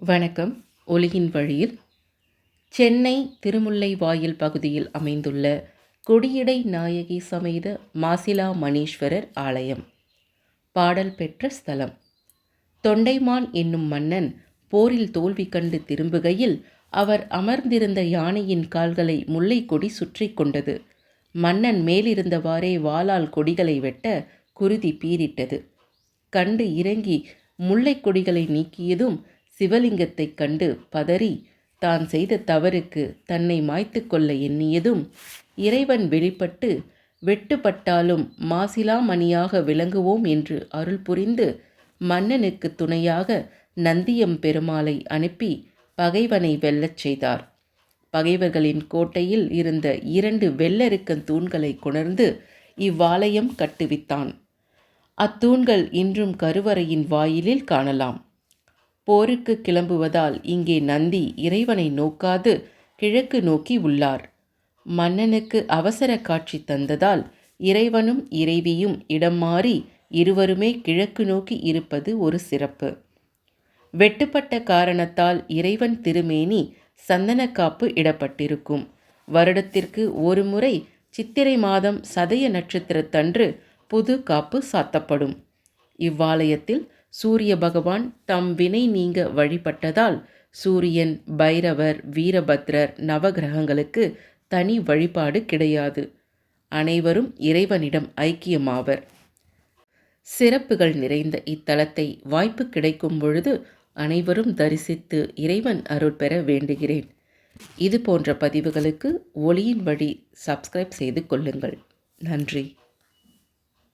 வணக்கம். ஒளியின் வழியில் சென்னை திருமுல்லைவாயில் பகுதியில் அமைந்துள்ள கொடியடை நாயகி சமேத மாசிலா மணீஸ்வரர் ஆலயம். பாடல் பெற்ற ஸ்தலம். தொண்டைமான் என்னும் மன்னன் போரில் தோல்வி கண்டு திரும்புகையில் அவர் அமர்ந்திருந்த யானையின் கால்களை முல்லை கொடி சுற்றி கொண்டது. மன்னன் மேலிருந்தவாறே வாளால் கொடிகளை வெட்ட குருதி பீரிட்டது. கண்டு இறங்கி முல்லை கொடிகளை நீக்கியதும் சிவலிங்கத்தைக் கண்டு பதறி தான் செய்த தவறுக்கு தன்னை மாய்த்து கொள்ள எண்ணியதும் இறைவன் வெளிப்பட்டு வெட்டுப்பட்டாலும் மாசிலா மணியாக விளங்குவோம் என்று அருள் புரிந்து மன்னனுக்கு துணையாக நந்தியம் பெருமாளை அனுப்பி பகைவனை வெல்லச் செய்தார். பகைவர்களின் கோட்டையில் இருந்த 2 வெள்ளெருக்கன் தூண்களை கொணர்ந்து இவ்வாலயம் கட்டுவித்தான். அத்தூண்கள் இன்றும் கருவறையின் வாயிலில் காணலாம். போருக்கு கிளம்புவதால் இங்கே நந்தி இறைவனை நோக்காது கிழக்கு நோக்கி உள்ளார். மன்னனுக்கு அவசர காட்சி தந்ததால் இறைவனும் இறைவியும் இடம் மாறி இருவருமே கிழக்கு நோக்கி இருப்பது ஒரு சிறப்பு. வெட்டுப்பட்ட காரணத்தால் இறைவன் திருமேனி சந்தனக்காப்பு இடப்பட்டிருக்கும். வருடத்திற்கு ஒரு முறை சித்திரை மாதம் சதய நட்சத்திரத்தன்று புது காப்பு சாத்தப்படும். இவ்வாலயத்தில் சூரிய பகவான் தம் வினை நீங்க வழிபட்டதால் சூரியன், பைரவர், வீரபத்ரர், நவகிரகங்களுக்கு தனி வழிபாடு கிடையாது. அனைவரும் இறைவனிடம் ஐக்கியமாவர். சிறப்புகள் நிறைந்த இத்தலத்தை வாய்ப்பு கிடைக்கும் பொழுது அனைவரும் தரிசித்து இறைவன் அருள் பெற வேண்டுகிறேன். இது போன்ற பதிவுகளுக்கு ஒளியின் வழி சப்ஸ்கிரைப் செய்து கொள்ளுங்கள். நன்றி.